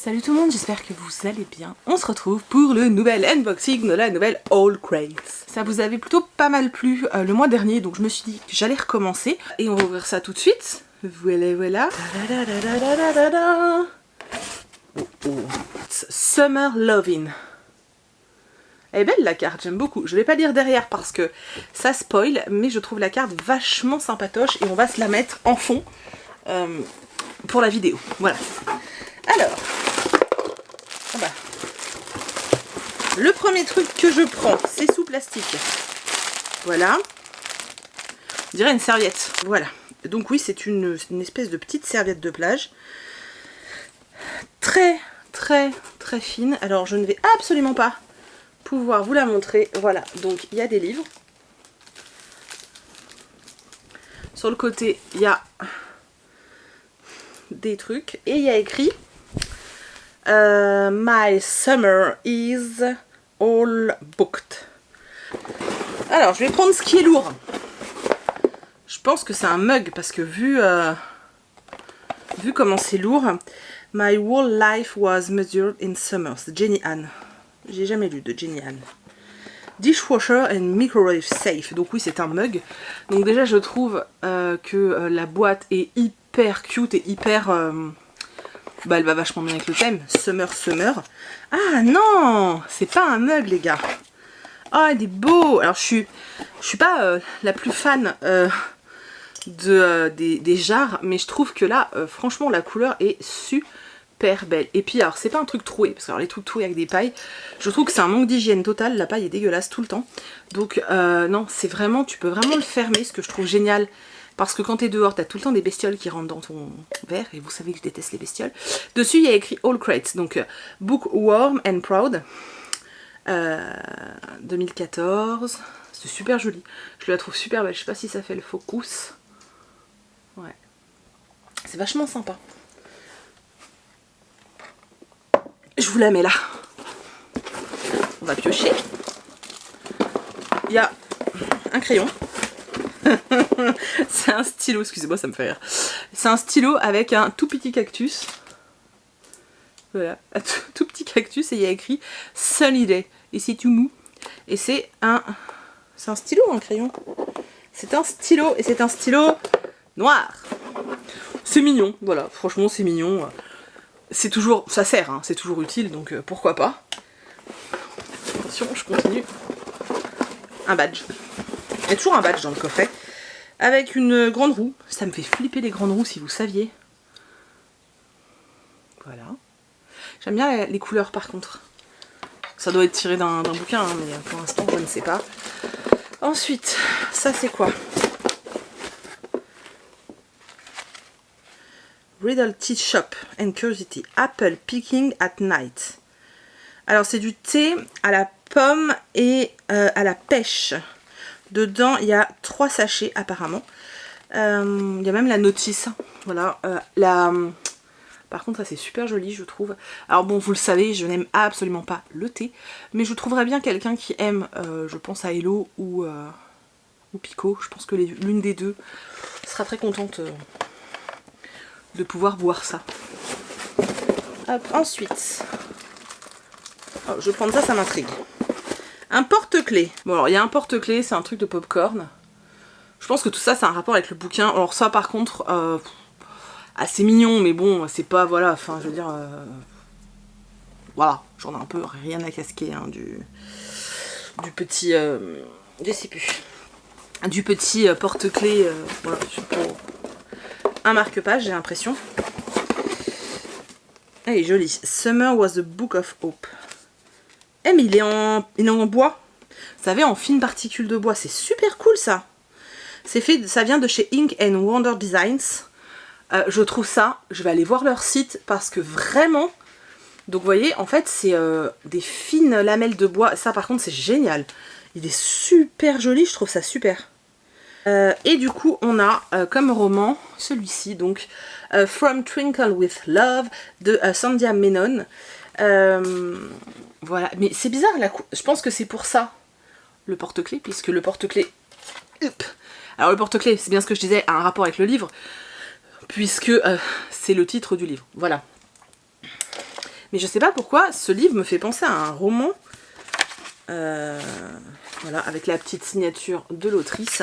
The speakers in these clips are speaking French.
Salut tout le monde, j'espère que vous allez bien. On se retrouve pour le nouvel unboxing de la nouvelle All Crates. Ça vous avait plutôt pas mal plu le mois dernier, donc je me suis dit que j'allais recommencer. Et on va ouvrir ça tout de suite. Voilà, voilà. Oh, oh. Summer Lovin'. Elle est belle la carte, j'aime beaucoup. Je vais pas lire derrière parce que ça spoil, mais je trouve la carte vachement sympatoche et on va se la mettre en fond pour la vidéo. Voilà. Alors, bah, le premier truc que je prends, c'est sous plastique. Voilà. On dirait une serviette. Voilà. Donc oui, c'est une espèce de petite serviette de plage. Très, très, très fine. Alors, je ne vais absolument pas pouvoir vous la montrer. Voilà, donc il y a des livres. Sur le côté, il y a des trucs. Et il y a écrit My summer is all booked. Alors, je vais prendre ce qui est lourd. Je pense que c'est un mug parce que vu comment c'est lourd. My whole life was measured in summers. Jenny Ann. J'ai jamais lu de Jenny Ann. Dishwasher and microwave safe. Donc oui, c'est un mug. Donc déjà, je trouve que la boîte est hyper cute et hyper... bah, elle va vachement bien avec le thème. Summer, summer. Ah non, c'est pas un mug, les gars. Ah, il est beau. Alors, je suis pas la plus fan des jarres, mais je trouve que là, franchement, la couleur est super belle. Et puis, alors, c'est pas un truc troué, parce que alors, les trucs troués avec des pailles, je trouve que c'est un manque d'hygiène total. La paille est dégueulasse tout le temps. Donc, non, c'est vraiment, tu peux vraiment le fermer, ce que je trouve génial. Parce que quand t'es dehors, t'as tout le temps des bestioles qui rentrent dans ton verre, et vous savez que je déteste les bestioles. Dessus, il y a écrit All Crates, donc Book Warm and Proud, 2014. C'est super joli. Je la trouve super belle. Je sais pas si ça fait le focus. Ouais. C'est vachement sympa. Je vous la mets là. On va piocher. Il y a un crayon. C'est un stylo, excusez-moi, ça me fait rire. C'est un stylo avec un tout petit cactus. Voilà, un tout petit cactus et il y a écrit Sunny Day. Et c'est tout mou. Et c'est un stylo ou un crayon? C'est un stylo et c'est un stylo noir. C'est mignon, voilà, franchement c'est mignon. C'est toujours, ça sert, hein, c'est toujours utile, donc pourquoi pas. Attention, je continue. Un badge. Il y a toujours un badge dans le coffret. Avec une grande roue. Ça me fait flipper les grandes roues si vous saviez. Voilà. J'aime bien les couleurs par contre. Ça doit être tiré d'un bouquin, hein, mais pour l'instant je ne sais pas. Ensuite, ça c'est quoi? Riddle Tea Shop and Curiosity. Apple Picking at Night. Alors c'est du thé à la pomme et à la pêche. Dedans, il y a 3 sachets apparemment. Il y a même la notice. Voilà. Par contre, ça c'est super joli, je trouve. Alors bon, vous le savez, je n'aime absolument pas le thé. Mais je trouverais bien quelqu'un qui aime, je pense à Hello ou Pico. Je pense que l'une des deux sera très contente de pouvoir boire ça. Hop, ensuite, oh, je vais prendre ça, ça m'intrigue. Un porte-clés. Bon alors il y a un porte-clés, c'est un truc de popcorn. Je pense que tout ça c'est un rapport avec le bouquin. Alors ça par contre, assez mignon, mais bon, c'est pas, voilà, enfin je veux dire, voilà, j'en ai un peu rien à casquer hein, du petit, je sais plus, du petit porte-clés, voilà, pour un marque-page j'ai l'impression. Elle est jolie. Summer was the book of hope. Eh mais il est en bois. Vous savez, en fine particule de bois. C'est super cool ça. C'est fait, ça vient de chez Ink and Wonder Designs. Je trouve ça, je vais aller voir leur site parce que vraiment... Donc vous voyez, en fait c'est des fines lamelles de bois. Ça par contre c'est génial. Il est super joli, je trouve ça super. Et du coup on a comme roman celui-ci, donc From Twinkle with Love de Sandhya Menon. Voilà, mais c'est bizarre, je pense que c'est pour ça le porte-clés, puisque le porte-clés... Alors le porte-clés, c'est bien ce que je disais, a un rapport avec le livre, puisque c'est le titre du livre, voilà. Mais je sais pas pourquoi, ce livre me fait penser à un roman. Voilà, avec la petite signature de l'autrice.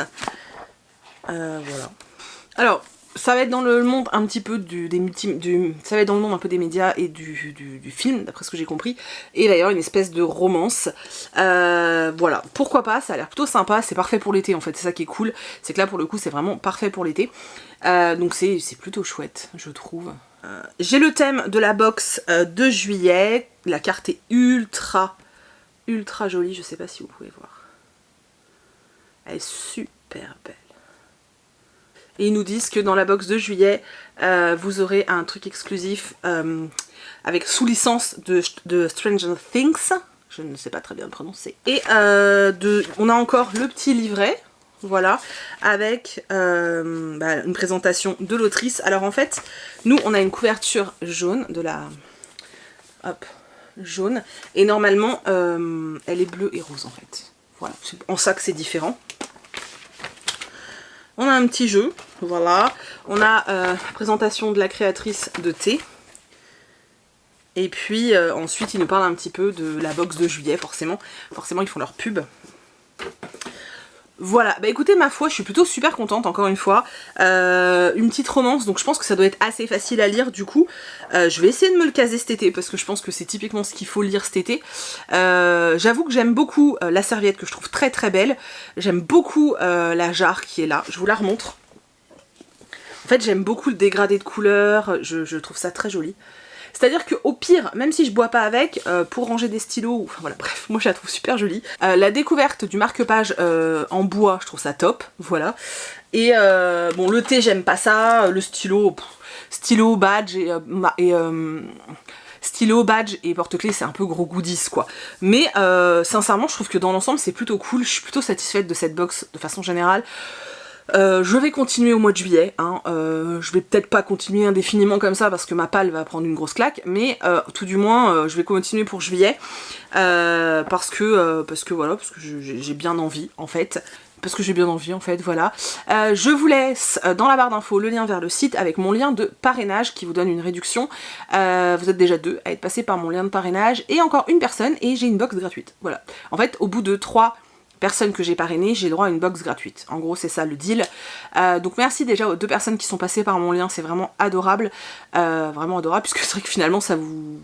Voilà. Alors, ça va être dans le monde un petit peu ça va être dans le monde un peu des médias et du film, d'après ce que j'ai compris. Et d'ailleurs une espèce de romance. Voilà, pourquoi pas, ça a l'air plutôt sympa, c'est parfait pour l'été en fait, c'est ça qui est cool. C'est que là pour le coup c'est vraiment parfait pour l'été. Donc c'est plutôt chouette, je trouve. J'ai le thème de la box de juillet. La carte est ultra jolie, je sais pas si vous pouvez voir. Elle est super belle. Et ils nous disent que dans la box de juillet, vous aurez un truc exclusif avec sous licence de Stranger Things. Je ne sais pas très bien le prononcer. Et on a encore le petit livret, voilà, avec une présentation de l'autrice. Alors en fait, nous on a une couverture jaune de la... Hop, jaune. Et normalement, elle est bleue et rose en fait. Voilà, c'est en ça que c'est différent. On a un petit jeu, voilà. On a présentation de la créatrice de thé. Et puis ensuite, ils nous parlent un petit peu de la box de juillet, forcément. Forcément, ils font leur pub. Voilà, bah écoutez, ma foi, je suis plutôt super contente, encore une fois. Une petite romance, donc je pense que ça doit être assez facile à lire, du coup. Je vais essayer de me le caser cet été, parce que je pense que c'est typiquement ce qu'il faut lire cet été. J'avoue que j'aime beaucoup la serviette, que je trouve très très belle. J'aime beaucoup la jarre qui est là, je vous la remontre. En fait, j'aime beaucoup le dégradé de couleurs, je trouve ça très joli. C'est-à-dire qu'au pire, même si je bois pas avec, pour ranger des stylos, enfin voilà, bref, moi je la trouve super jolie. La découverte du marque-page en bois, je trouve ça top, voilà. Et bon, le thé, j'aime pas ça, le stylo, stylo, badge stylo, badge et porte-clés, c'est un peu gros goodies quoi. Mais sincèrement, je trouve que dans l'ensemble, c'est plutôt cool, je suis plutôt satisfaite de cette box de façon générale. Je vais continuer au mois de juillet, hein. Je vais peut-être pas continuer indéfiniment comme ça parce que ma palle va prendre une grosse claque, mais tout du moins je vais continuer pour juillet parce que voilà, parce que j'ai bien envie en fait. Parce que j'ai bien envie en fait, voilà. Je vous laisse dans la barre d'infos le lien vers le site avec mon lien de parrainage qui vous donne une réduction. Vous êtes déjà 2 à être passés par mon lien de parrainage et encore une personne et j'ai une box gratuite. Voilà. En fait, au bout de 3 personnes que j'ai parrainées, j'ai droit à une box gratuite. En gros, c'est ça le deal. Donc merci déjà aux 2 personnes qui sont passées par mon lien, c'est vraiment adorable. Vraiment adorable, puisque c'est vrai que finalement ça vous...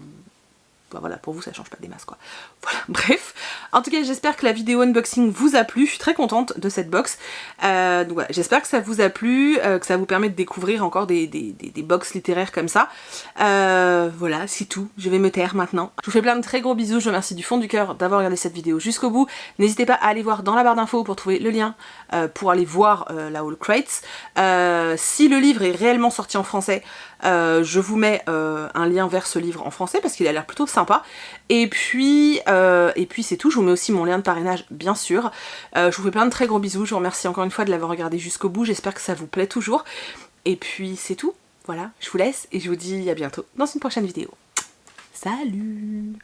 Bah voilà, pour vous ça change pas des masses quoi. Voilà, bref. En tout cas, j'espère que la vidéo unboxing vous a plu. Je suis très contente de cette box. Donc voilà, j'espère que ça vous a plu, que ça vous permet de découvrir encore des box littéraires comme ça. Voilà, c'est tout. Je vais me taire maintenant. Je vous fais plein de très gros bisous. Je vous remercie du fond du cœur d'avoir regardé cette vidéo jusqu'au bout. N'hésitez pas à aller voir dans la barre d'infos pour trouver le lien pour aller voir la Haul Crates. Si le livre est réellement sorti en français, je vous mets un lien vers ce livre en français parce qu'il a l'air plutôt sympa. Et puis c'est tout. Je vous mets aussi mon lien de parrainage, bien sûr. Je vous fais plein de très gros bisous. Je vous remercie encore une fois de l'avoir regardé jusqu'au bout. J'espère que ça vous plaît toujours. Et puis c'est tout. Voilà, je vous laisse et je vous dis à bientôt dans une prochaine vidéo. Salut!